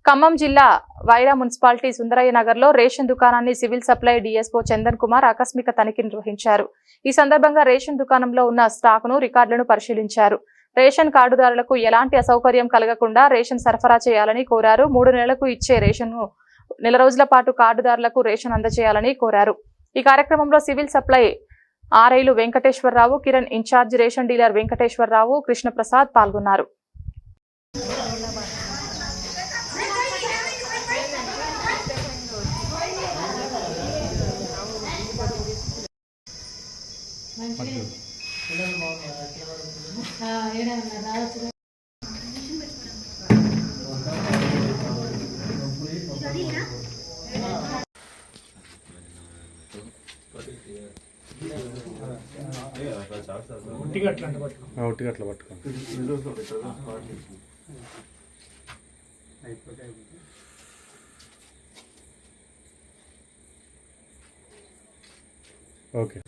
ఖమ్మం జిల్లా వైరా మున్సిపాలిటీ సుందరయ్య నగర్లో రేషన్ దుకాణాన్ని civil supply DSO Chandan Kumar ఆకస్మిక తనిఖీ నిర్వహించారు. ఈ సందర్భంగా రేషన్ దుకాణంలో ఉన్న స్టాక్ను రికార్డులను పరిశీలించారు. రేషన్ కార్డుదారులకు ఎలాంటి అసౌకర్యం కలగకుండా రేషన్ సరఫరా చేయాలని కోరారు. 3 నెలలకు ఇచ్చే రేషన్ను నెల రోజుల పాటు కార్డుదారులకు రేషన్ అందజేయాలని కోరారు. ఈ కార్యక్రమంలో సివిల్ సప్లై ఆర్ఐలు Venkateswararao, Kiran incharge ration dealer Venkateswararao, Krishnaprasad పాల్గొన్నారు. ఒట్టిగట్ల పట్టుకోండి. ఓకే.